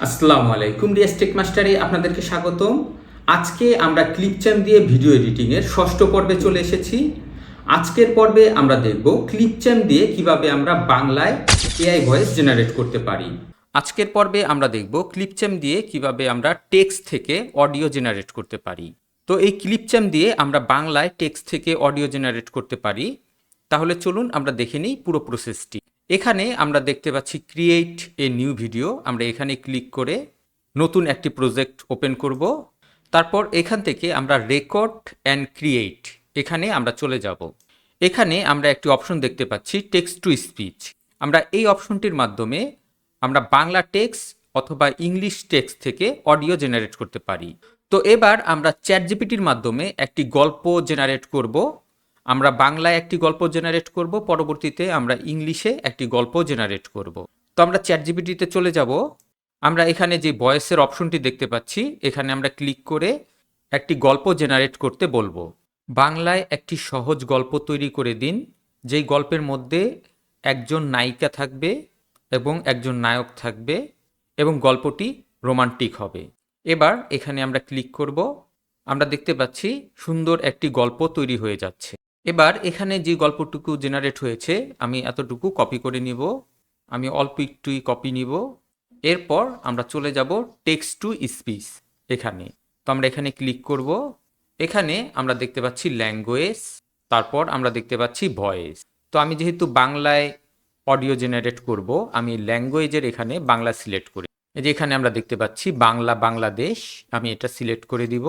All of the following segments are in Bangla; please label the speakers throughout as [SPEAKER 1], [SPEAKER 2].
[SPEAKER 1] আসসালামু আলাইকুম, ডিএস টেক মাস্টারে আপনাদেরকে স্বাগতম। আজকে আমরা ক্লিপচ্যাম দিয়ে ভিডিও এডিটিংয়ের ষষ্ঠ পর্বে চলে এসেছি। আজকের পর্বে আমরা দেখব ক্লিপচ্যাম দিয়ে কিভাবে আমরা বাংলায় এআই ভয়েস জেনারেট করতে পারি। আজকের পর্বে আমরা দেখব ক্লিপচ্যাম দিয়ে কিভাবে আমরা টেক্সট থেকে অডিও জেনারেট করতে পারি। তো এই ক্লিপচ্যাম দিয়ে আমরা বাংলায় টেক্সট থেকে অডিও জেনারেট করতে পারি। তাহলে চলুন আমরা দেখে নিই পুরো প্রসেসটি। এখানে আমরা দেখতে পাচ্ছি ক্রিয়েট এ নিউ ভিডিও। আমরা এখানে ক্লিক করে নতুন একটি প্রজেক্ট ওপেন করব। তারপর এখান থেকে আমরা রেকর্ড অ্যান্ড ক্রিয়েট এখানে আমরা চলে যাব। এখানে আমরা একটি অপশন দেখতে পাচ্ছি টেক্সট টু স্পিচ। আমরা এই অপশনটির মাধ্যমে আমরা বাংলা টেক্সট অথবা ইংলিশ টেক্সট থেকে অডিও জেনারেট করতে পারি। তো এবার আমরা চ্যাটজিপিটির মাধ্যমে একটি গল্প জেনারেট করব। আমরা বাংলায় একটি গল্প জেনারেট করব, পরবর্তীতে আমরা ইংলিশে একটি গল্প জেনারেট করব। তো আমরা চ্যাটজিপিটিতে চলে যাব। আমরা এখানে যে ভয়েসের অপশনটি দেখতে পাচ্ছি এখানে আমরা ক্লিক করে একটি গল্প জেনারেট করতে বলবো। বাংলায় একটি সহজ গল্প তৈরি করে দিন, যেই গল্পের মধ্যে একজন নায়িকা থাকবে এবং একজন নায়ক থাকবে এবং গল্পটি রোমান্টিক হবে। এবার এখানে আমরা ক্লিক করব। আমরা দেখতে পাচ্ছি সুন্দর একটি গল্প তৈরি হয়ে যাচ্ছে। এবার এখানে যে গল্পটুকু জেনারেট হয়েছে আমি এতটুকু কপি করে নিব। আমি অল্প একটুই কপি নিব। এরপর আমরা চলে যাব টেক্সট টু স্পিচ এখানে। তো আমরা এখানে ক্লিক করব। এখানে আমরা দেখতে পাচ্ছি ল্যাঙ্গুয়েজ, তারপর আমরা দেখতে পাচ্ছি ভয়েস। তো আমি যেহেতু বাংলায় অডিও জেনারেট করব, আমি ল্যাঙ্গুয়েজের এখানে বাংলা সিলেক্ট করি। এই যে এখানে আমরা দেখতে পাচ্ছি বাংলা বাংলাদেশ, আমি এটা সিলেক্ট করে দিব।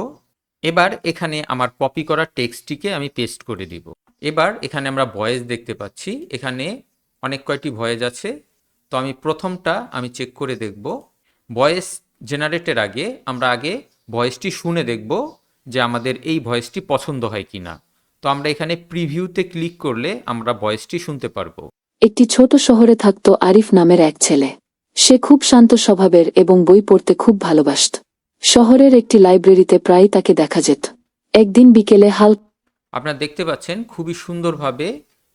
[SPEAKER 1] এবার এখানে আমার কপি করা টেক্সটটিকে আমি পেস্ট করে দিব। এবার এখানে আমরা ভয়েস দেখতে পাচ্ছি, এখানে অনেক কয়টি ভয়েস আছে। তো আমি প্রথমটা আমি চেক করে দেখব। ভয়েস জেনারেটের আগে আমরা আগে ভয়েসটি শুনে দেখব যে আমাদের এই ভয়েসটি পছন্দ হয় কিনা। তো আমরা এখানে প্রিভিউতে ক্লিক করলে আমরা ভয়েসটি শুনতে পারবো।
[SPEAKER 2] একটি ছোট শহরে থাকত আরিফ নামের এক ছেলে। সে খুব শান্ত স্বভাবের এবং বই পড়তে খুব ভালোবাসত। শহরের একটি লাইব্রেরিতে প্রায়ই তাকে দেখা যেত। একদিন বিকেলে
[SPEAKER 1] আপনারা দেখতে পাচ্ছেন খুবই সুন্দরভাবে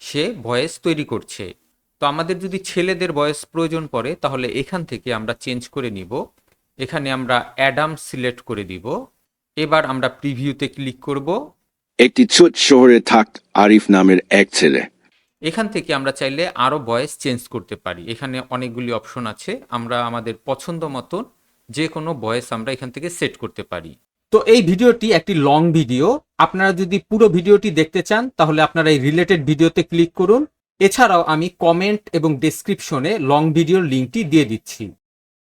[SPEAKER 1] সে ভয়েস তৈরি করছে। তো আমাদের যদি ছেলেদের ভয়েস প্রয়োজন পড়ে তাহলে এখান থেকে আমরা চেঞ্জ করে নিব। এখানে আমরা অ্যাডাম সিলেক্ট করে দিব। এবার আমরা প্রিভিউতে ক্লিক করব।
[SPEAKER 3] একটি ছোট শহরে থাকত আরিফ নামের এক ছেলে।
[SPEAKER 1] এখান থেকে আমরা চাইলে আরও ভয়েস চেঞ্জ করতে পারি। এখানে অনেকগুলি অপশন আছে, আমরা আমাদের পছন্দ মতন যে কোনো ভয়েস আমরা এখান থেকে সেট করতে পারি। তো এই ভিডিওটি একটি লং ভিডিও। আপনারা যদি পুরো ভিডিওটি দেখতে চান তাহলে আপনারা এই রিলেটেড ভিডিওতে ক্লিক করুন। এছাড়াও আমি কমেন্ট এবং ডেসক্রিপশনে লং ভিডিওর লিঙ্কটি দিয়ে দিচ্ছি।